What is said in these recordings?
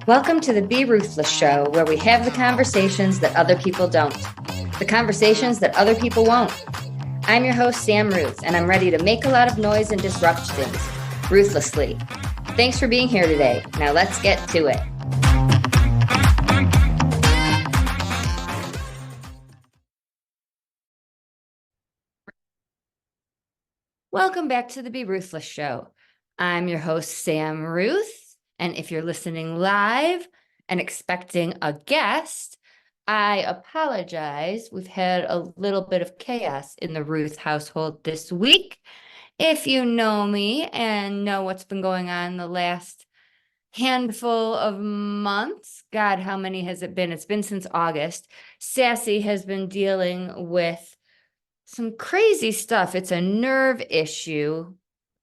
Welcome to the Be Ruthless Show, where we have the conversations that other people don't, the conversations that other people won't. I'm your host, Sam Ruth, and I'm ready to make a lot of noise and disrupt things ruthlessly. Thanks for being here today. Now let's get to it. Welcome back to the Be Ruthless Show. I'm your host, Sam Ruth, and if you're listening live and expecting a guest, I apologize. We've had a little bit of chaos in the Ruth household this week. If you know me and know what's been going on the last handful of months, God, how many has it been? It's been since August. Sassy has been dealing with some crazy stuff. It's a nerve issue.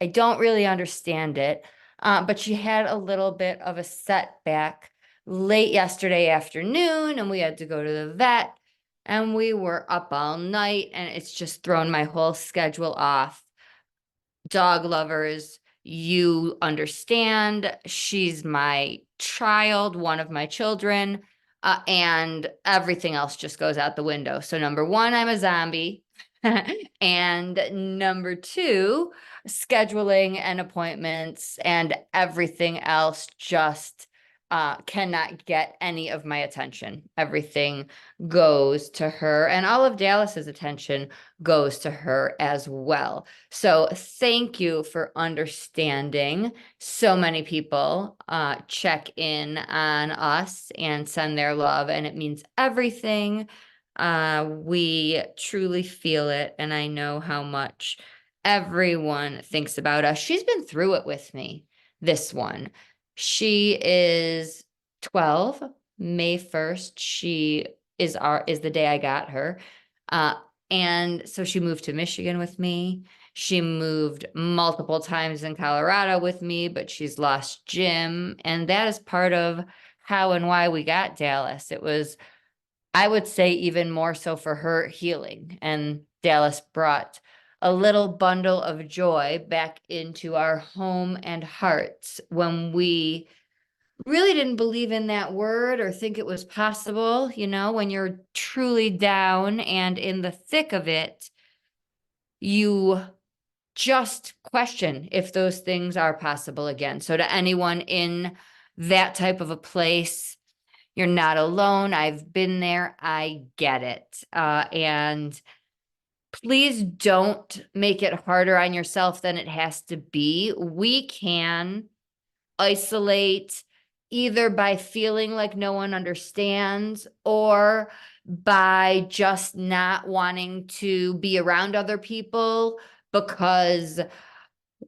I don't really understand it, but she had a little bit of a setback late yesterday afternoon, and we had to go to the vet, and we were up all night, and it's just thrown my whole schedule off. Dog lovers, you understand. She's my child, one of my children, and everything else just goes out the window. So number one, I'm a zombie. And number two, scheduling and appointments and everything else just cannot get any of my attention. Everything goes to her, and all of Dallas's attention goes to her as well. So thank you for understanding. So many people check in on us and send their love, and it means everything. We truly feel it, and I know how much everyone thinks about us. She's been through it with me, this one. She is 12. May 1st, she is the day I got her. And so she moved to Michigan with me. She moved multiple times in Colorado with me, but she's lost Jim. And that is part of how and why we got Dallas. It was, I would say, even more so for her healing. And Dallas brought a little bundle of joy back into our home and hearts when we really didn't believe in that word or think it was possible. You know, when you're truly down and in the thick of it, you just question if those things are possible again. So to anyone in that type of a place, you're not alone. I've been there. I get it. And please don't make it harder on yourself than it has to be. We can isolate either by feeling like no one understands or by just not wanting to be around other people because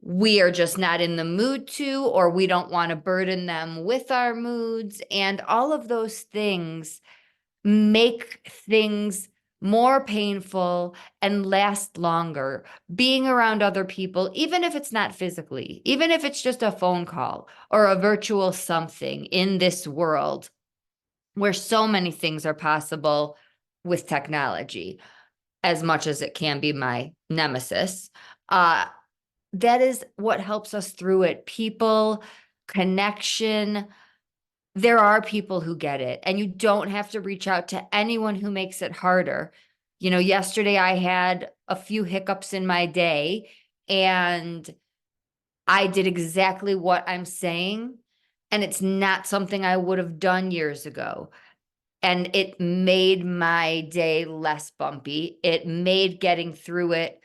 we are just not in the mood to, or we don't want to burden them with our moods. And all of those things make things more painful and last longer. Being around other people, even if it's not physically, even if it's just a phone call or a virtual something in this world where so many things are possible with technology, as much as it can be my nemesis. That is what helps us through it. People, connection. There are people who get it, and you don't have to reach out to anyone who makes it harder. You know, yesterday I had a few hiccups in my day, and I did exactly what I'm saying, and it's not something I would have done years ago. And it made my day less bumpy. It made getting through it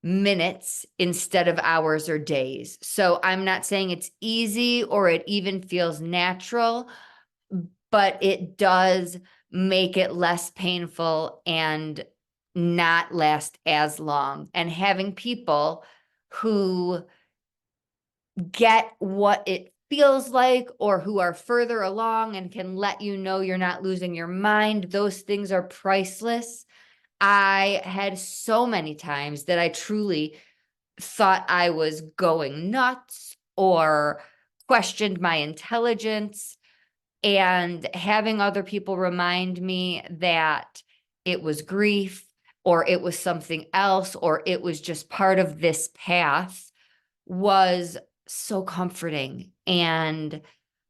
minutes instead of hours or days. So I'm not saying it's easy or it even feels natural, but it does make it less painful and not last as long. And having people who get what it feels like or who are further along and can let you know you're not losing your mind, those things are priceless. I had so many times that I truly thought I was going nuts or questioned my intelligence, and having other people remind me that it was grief or it was something else or it was just part of this path was so comforting. And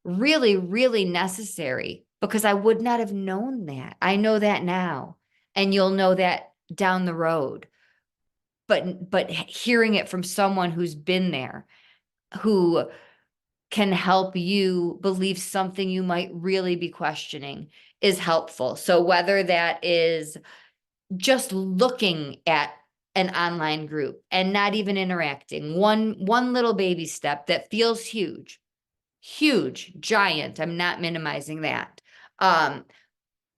really, really necessary because I would not have known that. I know that now, and you'll know that down the road. But hearing it from someone who's been there, who can help you believe something you might really be questioning is helpful. So whether that is just looking at an online group and not even interacting, one little baby step that feels huge, huge, giant. I'm not minimizing that.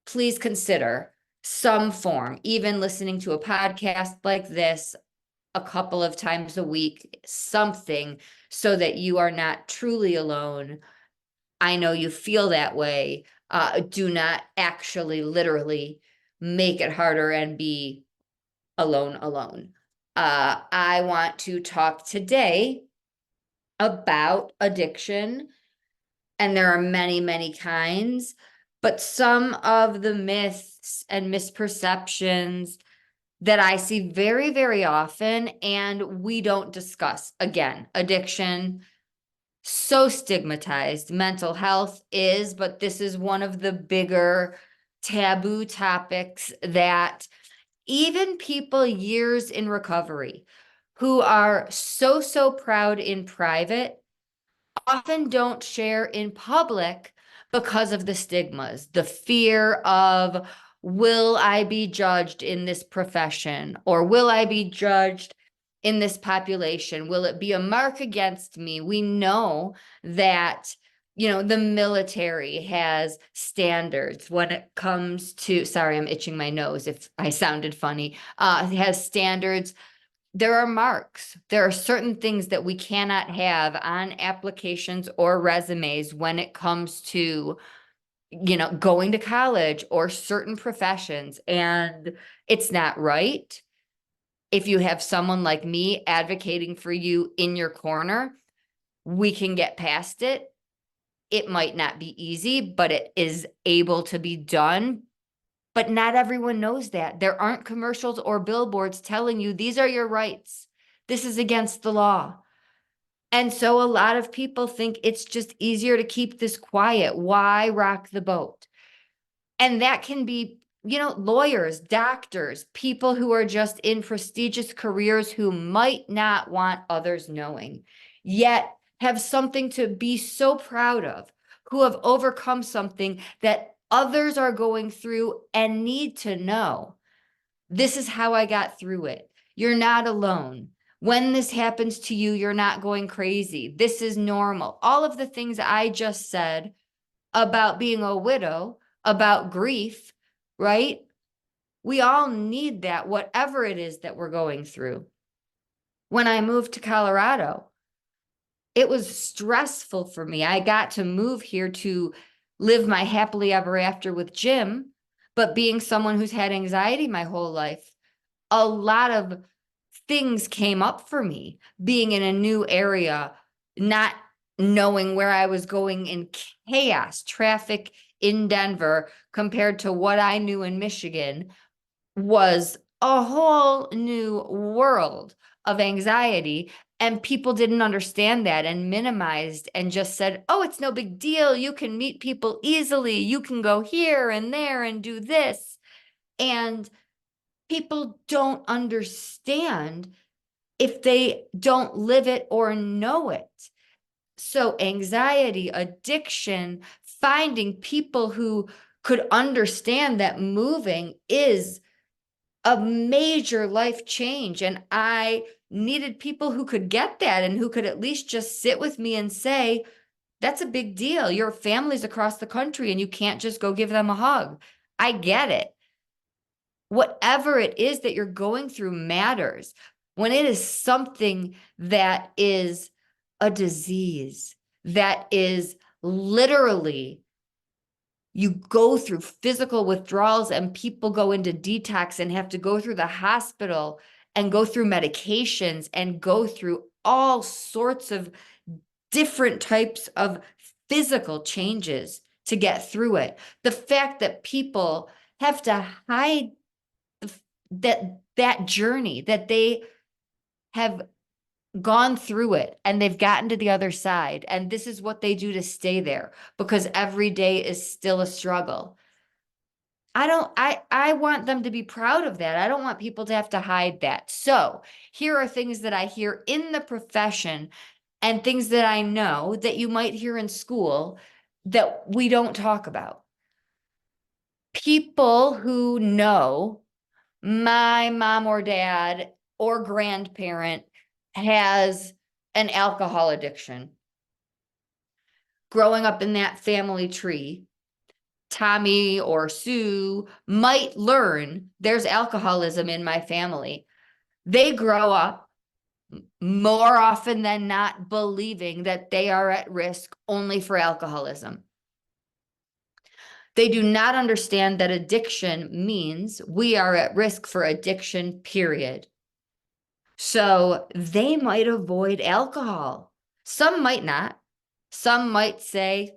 Please consider some form, even listening to a podcast like this a couple of times a week, something so that you are not truly alone. I know you feel that way. Do not actually literally make it harder and be alone. I want to talk today about addiction, and there are many, many kinds, but some of the myths and misperceptions that I see very, very often and we don't discuss. Again, addiction, so stigmatized. Mental health is, but this is one of the bigger taboo topics that even people years in recovery who are so proud in private often don't share in public because of the stigmas, the fear of, will I be judged in this profession? Or will I be judged in this population? Will it be a mark against me? We know that, the military has standards when it comes to, sorry, I'm itching my nose if I sounded funny. It has standards. There are marks. There are certain things that we cannot have on applications or resumes when it comes to, going to college or certain professions. And it's not right. If you have someone like me advocating for you in your corner, we can get past it. It might not be easy, but it is able to be done. But not everyone knows that. There aren't commercials or billboards telling you these are your rights. This is against the law. And so a lot of people think it's just easier to keep this quiet. Why rock the boat? And that can be, lawyers, doctors, people who are just in prestigious careers who might not want others knowing, yet have something to be so proud of, who have overcome something that others are going through and need to know. This is how I got through it. You're not alone. When this happens to you, you're not going crazy. This is normal. All of the things I just said about being a widow, about grief, right? We all need that, whatever it is that we're going through. When I moved to Colorado, it was stressful for me. I got to move here to live my happily ever after with Jim, but being someone who's had anxiety my whole life, a lot of things came up for me being in a new area, not knowing where I was going in chaos, traffic in Denver compared to what I knew in Michigan was a whole new world of anxiety. And people didn't understand that and minimized and just said, oh, it's no big deal. You can meet people easily. You can go here and there and do this. And people don't understand if they don't live it or know it. So anxiety, addiction, finding people who could understand that moving is a major life change. And I needed people who could get that and who could at least just sit with me and say, that's a big deal. Your family's across the country and you can't just go give them a hug. I get it. Whatever it is that you're going through matters. When it is something that is a disease, that is literally, you go through physical withdrawals and people go into detox and have to go through the hospital and go through medications and go through all sorts of different types of physical changes to get through it. The fact that people have to hide that journey, that they have gone through it and they've gotten to the other side. And this is what they do to stay there, because every day is still a struggle. I want them to be proud of that. I don't want people to have to hide that. So here are things that I hear in the profession and things that I know that you might hear in school that we don't talk about. People who know my mom or dad or grandparent has an alcohol addiction. Growing up in that family tree, Tommy or Sue might learn there's alcoholism in my family. They grow up more often than not believing that they are at risk only for alcoholism. They do not understand that addiction means we are at risk for addiction, period. So they might avoid alcohol. Some might not. Some might say,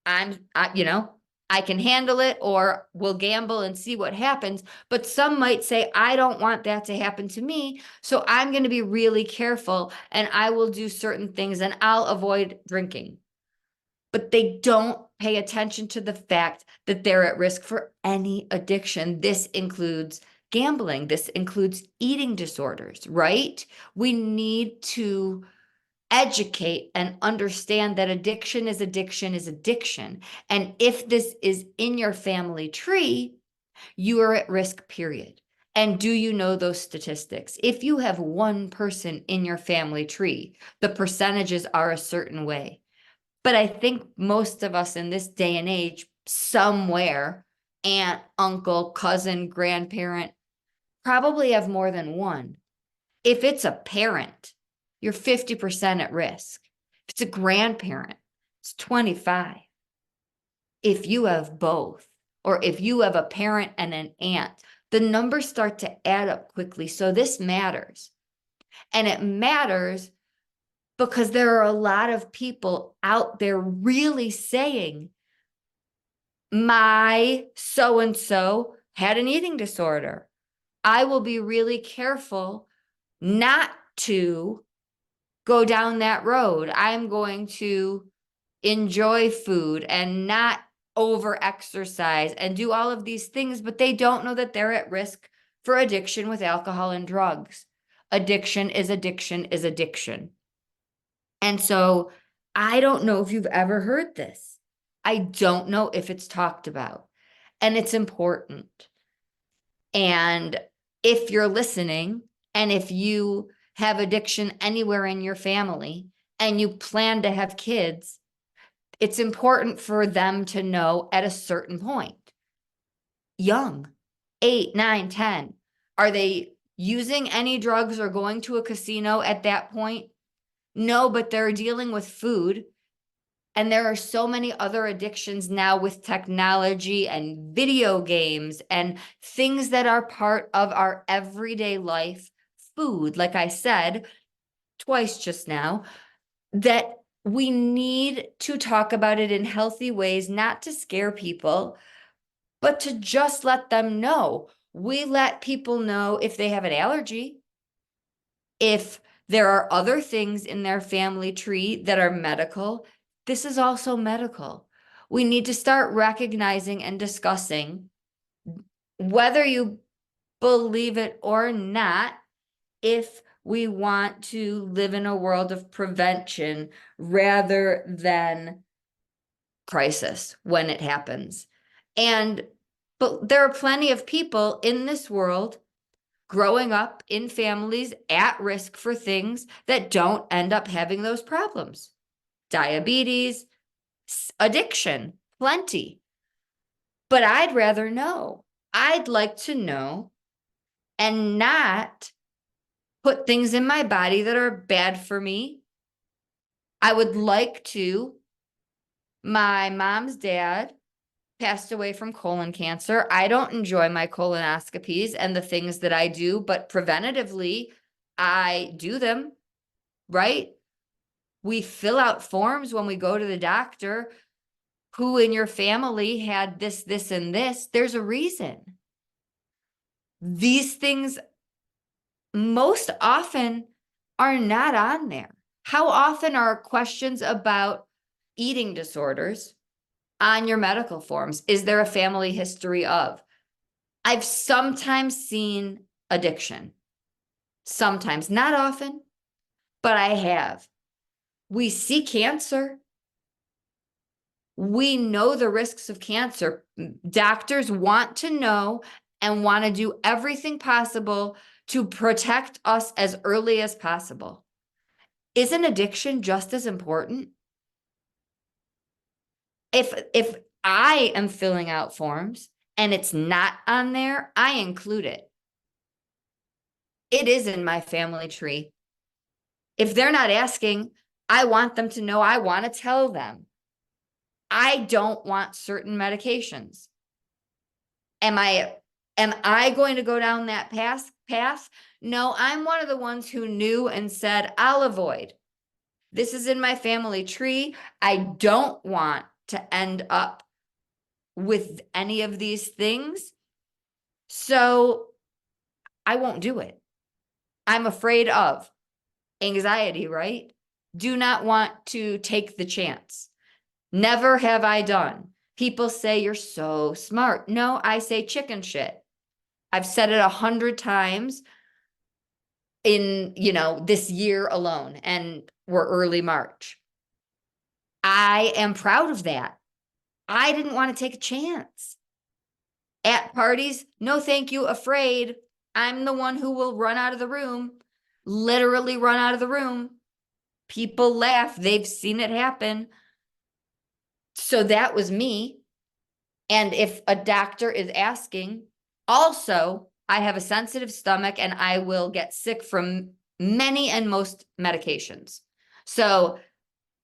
I can handle it, or we'll gamble and see what happens. But some might say, I don't want that to happen to me. So I'm going to be really careful and I will do certain things and I'll avoid drinking. But they don't pay attention to the fact that they're at risk for any addiction. This includes gambling. This includes eating disorders, right? We need to educate and understand that addiction is addiction is addiction. And if this is in your family tree, you are at risk, period. And do you know those statistics? If you have one person in your family tree, the percentages are a certain way. But I think most of us in this day and age, somewhere, aunt, uncle, cousin, grandparent, probably have more than one. If it's a parent, you're 50% at risk. If it's a grandparent, it's 25. If you have both, or if you have a parent and an aunt, the numbers start to add up quickly. So this matters. And it matters because there are a lot of people out there really saying, my so-and-so had an eating disorder. I will be really careful not to go down that road. I'm going to enjoy food and not over exercise and do all of these things, but they don't know that they're at risk for addiction with alcohol and drugs. Addiction is addiction is addiction. And so I don't know if you've ever heard this. I don't know if it's talked about, and it's important. And if you're listening, and if you have addiction anywhere in your family and you plan to have kids, it's important for them to know at a certain point. Young, 8, 9, 10. Are they using any drugs or going to a casino at that point? No, but they're dealing with food. And there are so many other addictions now with technology and video games and things that are part of our everyday life. Food, like I said twice just now, that we need to talk about it in healthy ways, not to scare people, but to just let them know. We let people know if they have an allergy, if there are other things in their family tree that are medical. This is also medical. We need to start recognizing and discussing, whether you believe it or not, if we want to live in a world of prevention rather than crisis when it happens. But there are plenty of people in this world growing up in families at risk for things that don't end up having those problems. Diabetes, addiction, plenty. But I'd rather know. I'd like to know and not put things in my body that are bad for me. I would like to. My mom's dad passed away from colon cancer. I don't enjoy my colonoscopies and the things that I do, but preventatively, I do them, right? We fill out forms when we go to the doctor. Who in your family had this, this, and this? There's a reason. These things most often are not on there. How often are questions about eating disorders on your medical forms? Is there a family history of? I've sometimes seen addiction. Sometimes, not often, but I have. We see cancer. We know the risks of cancer. Doctors want to know and want to do everything possible to protect us as early as possible. Isn't addiction just as important? If I am filling out forms and it's not on there, I include it. It is in my family tree. If they're not asking, I want them to know. I want to tell them. I don't want certain medications. Am I going to go down that path? No, I'm one of the ones who knew and said, I'll avoid. This is in my family tree. I don't want to end up with any of these things. So I won't do it. I'm afraid of anxiety, right? Do not want to take the chance. Never have I done. People say you're so smart. No, I say chicken shit. I've said it 100 times in, this year alone, and we're early March. I am proud of that. I didn't want to take a chance. At parties, no thank you, afraid. I'm the one who will run out of the room, literally run out of the room. People laugh. They've seen it happen. So that was me. And if a doctor is asking, also, I have a sensitive stomach and I will get sick from many and most medications. So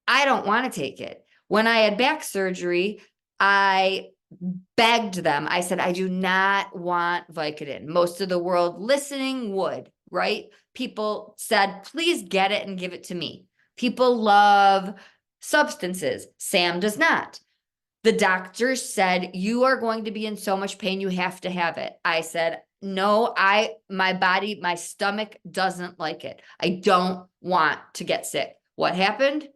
I don't want to take it. When I had back surgery, I begged them. I said, I do not want Vicodin. Most of the world listening would, right? People said, please get it and give it to me. People love substances. Sam does not. The doctor said, you are going to be in so much pain, you have to have it. I said, no, my body, my stomach doesn't like it. I don't want to get sick. What happened?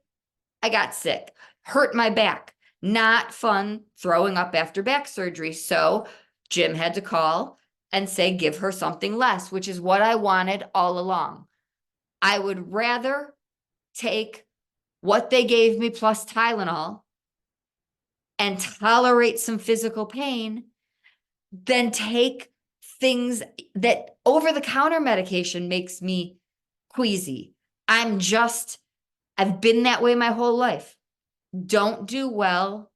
I got sick, hurt my back. Not fun throwing up after back surgery. So Jim had to call and say, give her something less, which is what I wanted all along. I would rather take what they gave me plus Tylenol and tolerate some physical pain than take things that over-the-counter medication makes me queasy. I've been that way my whole life. Don't do well,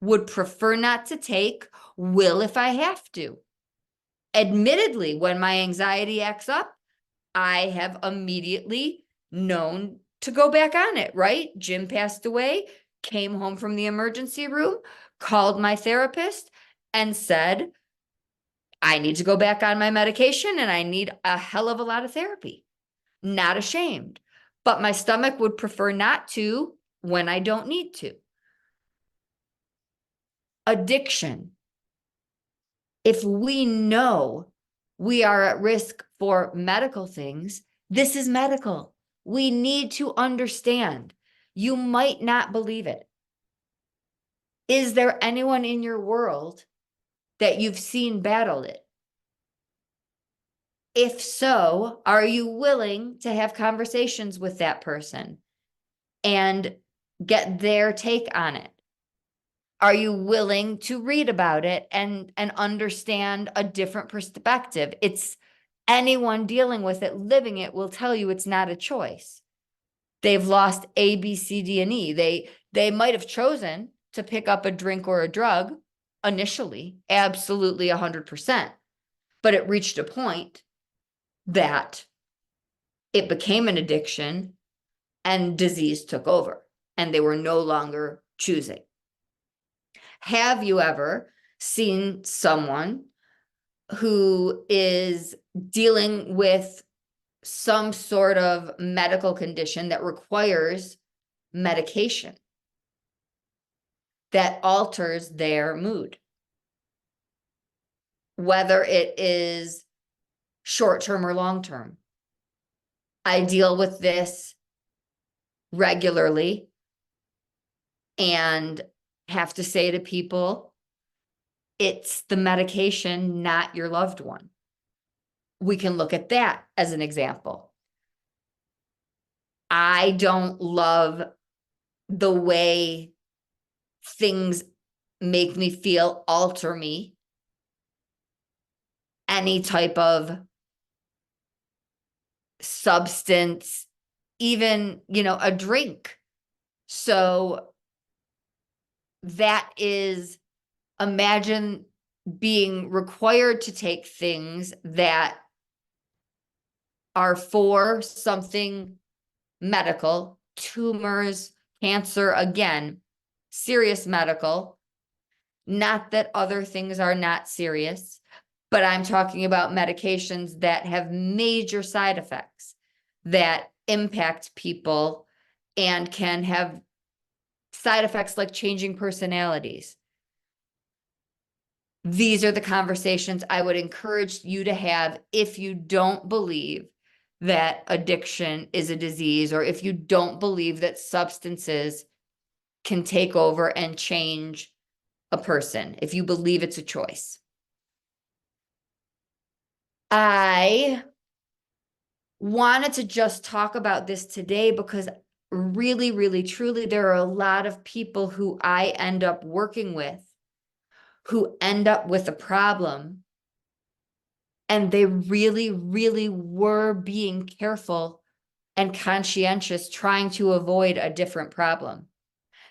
would prefer not to take, will if I have to. Admittedly, when my anxiety acts up, I have immediately known to go back on it, right? Jim passed away, came home from the emergency room, called my therapist and said, I need to go back on my medication and I need a hell of a lot of therapy. Not ashamed, but my stomach would prefer not to when I don't need to. Addiction. If we know we are at risk for medical things, this is medical. We need to understand. You might not believe it. Is there anyone in your world that you've seen battle it? If so, are you willing to have conversations with that person and get their take on it? Are you willing to read about it and understand a different perspective? It's anyone dealing with it, living it, will tell you it's not a choice. They've lost A, B, C, D, and E. They might have chosen to pick up a drink or a drug initially, absolutely 100%. But it reached a point that it became an addiction and disease took over and they were no longer choosing. Have you ever seen someone who is dealing with some sort of medical condition that requires medication that alters their mood? Whether it is short-term or long-term. I deal with this regularly and have to say to people, it's the medication, not your loved one. We can look at that as an example. I don't love the way things make me feel, alter me. Any type of substance, even, a drink. So that is, imagine being required to take things that are for something medical, tumors, cancer, again, serious medical. Not that other things are not serious, but I'm talking about medications that have major side effects that impact people and can have side effects like changing personalities. These are the conversations I would encourage you to have if you don't believe that addiction is a disease, or if you don't believe that substances can take over and change a person, if you believe it's a choice. I wanted to just talk about this today because really, really, truly, there are a lot of people who I end up working with who end up with a problem, and they really, really were being careful and conscientious, trying to avoid a different problem.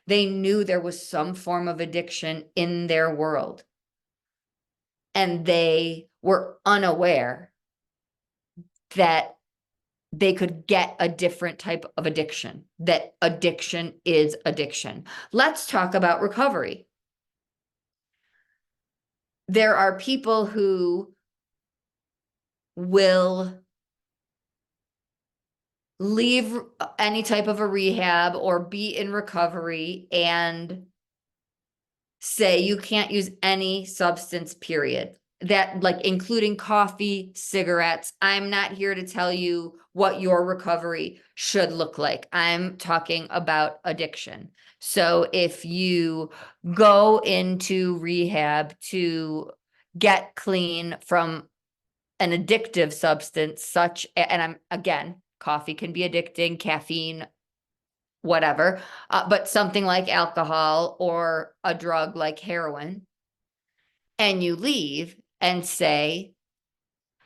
They knew there was some form of addiction in their world, and they were unaware that they could get a different type of addiction, that addiction is addiction. Let's talk about recovery. There are people who will leave any type of a rehab or be in recovery and say you can't use any substance, period. That, like, including coffee, cigarettes. I'm not here to tell you what your recovery should look like. I'm talking about addiction. So if you go into rehab to get clean from an addictive substance, again, coffee can be addicting, caffeine, whatever, but something like alcohol or a drug like heroin, and you leave and say,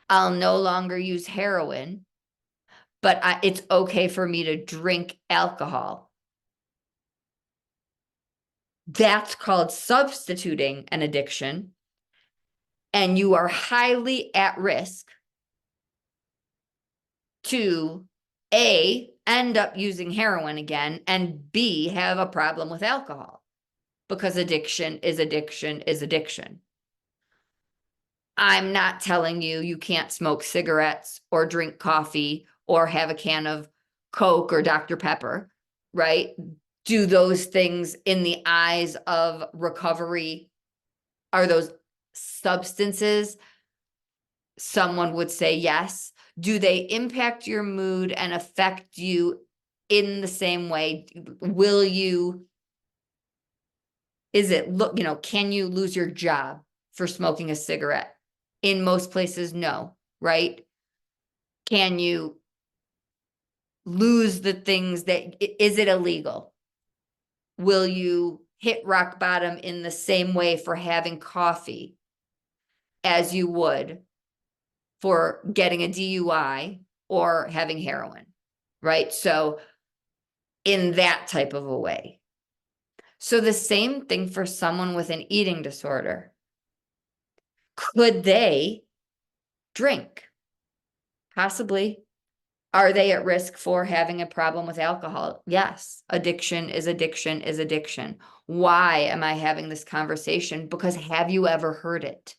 I'll no longer use heroin, but it's okay for me to drink alcohol. That's called substituting an addiction, and you are highly at risk to A, end up using heroin again, and B, have a problem with alcohol, because addiction is addiction is addiction. I'm not telling you you can't smoke cigarettes or drink coffee or have a can of Coke or Dr. Pepper, right? Do those things in the eyes of recovery, are those substances? Someone would say yes. Do they impact your mood and affect you in the same way? Can you lose your job for smoking a cigarette? In most places, no, right? Can you lose the things is it illegal? Will you hit rock bottom in the same way for having coffee as you would for getting a DUI or having heroin, right? So in that type of a way. So the same thing for someone with an eating disorder. Could they drink? Possibly. Are they at risk for having a problem with alcohol? Yes. Addiction is addiction is addiction. Why am I having this conversation? Because have you ever heard it?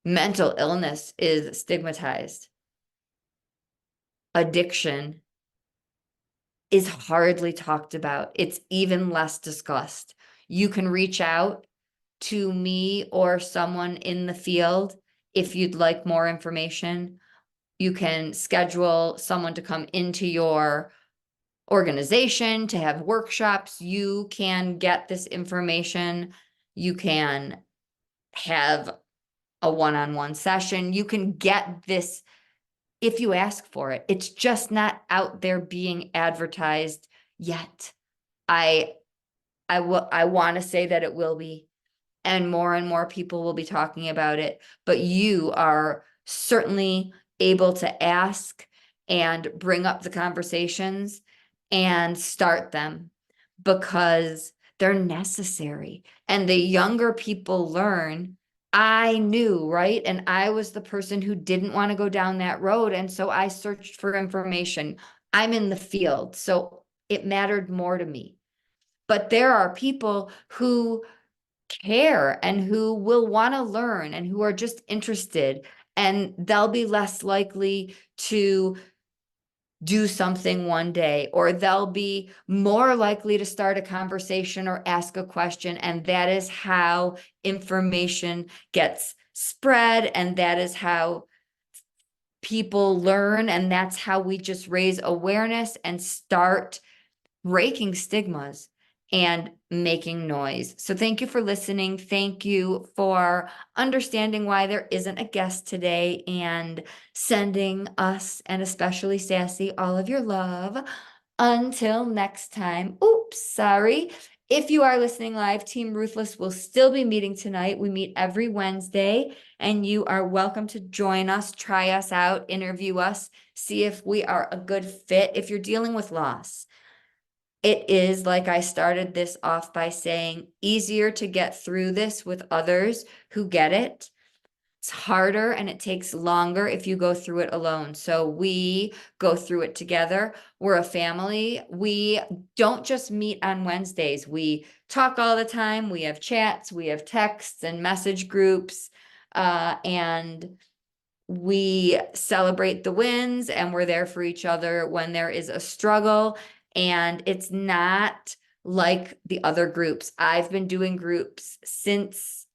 Mental illness is stigmatized. Addiction is hardly talked about. It's even less discussed. You can reach out to me or someone in the field if you'd like more information You can schedule someone to come into your organization to have workshops. You can get this information. You can have a one-on-one session. You can get this if you ask for it. It's just not out there being advertised yet. I want to say that it will be, and more people will be talking about it, but you are certainly able to ask and bring up the conversations and start them because they're necessary. And the younger people learn. I knew, right? And I was the person who didn't want to go down that road. And so I searched for information. I'm in the field, so it mattered more to me. But there are people who care and who will want to learn and who are just interested, and they'll be less likely to do something one day, or they'll be more likely to start a conversation or ask a question. And that is how information gets spread. And that is how people learn. And that's how we just raise awareness and start breaking stigmas and making noise. So thank you for listening. Thank you for understanding why there isn't a guest today and sending us, and especially Sassy, all of your love. Until next time. Oops, sorry. If you are listening live, Team Ruthless will still be meeting tonight. We meet every Wednesday, and you are welcome to join us, try us out, interview us, see if we are a good fit. If you're dealing with loss, it is, like I started this off by saying, easier to get through this with others who get it. It's harder and it takes longer if you go through it alone. So we go through it together. We're a family. We don't just meet on Wednesdays. We talk all the time. We have chats, we have texts and message groups, and we celebrate the wins, and we're there for each other when there is a struggle. And it's not like the other groups. I've been doing groups since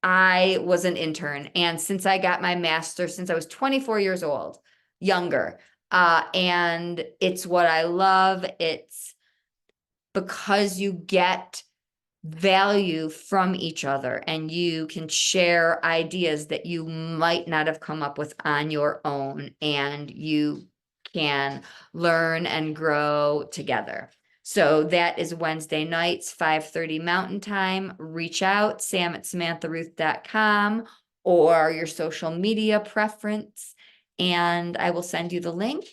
I was an intern, and since I got my master's, since I was 24 years old, younger. And it's what I love. It's because you get value from each other, and you can share ideas that you might not have come up with on your own, and you can learn and grow together. So that is Wednesday nights, 5:30 Mountain Time. Reach out, sam@samantharuth.com, or your social media preference, and I will send you the link.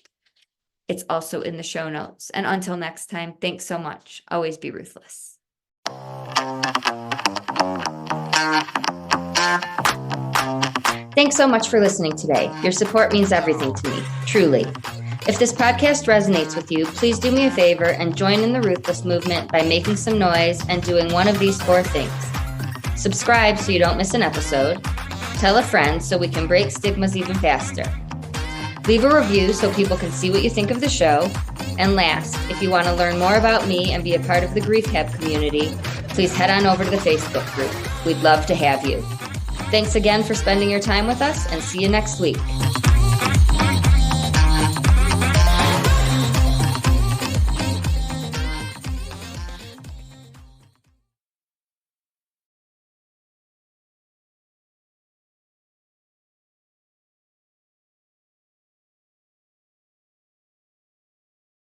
It's also in the show notes. And until next time, thanks so much. Always be ruthless. Thanks so much for listening today. Your support means everything to me, truly. If this podcast resonates with you, please do me a favor and join in the Ruthless movement by making some noise and doing one of these 4 things. Subscribe so you don't miss an episode. Tell a friend so we can break stigmas even faster. Leave a review so people can see what you think of the show. And last, if you want to learn more about me and be a part of the Grief Hab community, please head on over to the Facebook group. We'd love to have you. Thanks again for spending your time with us, and see you next week.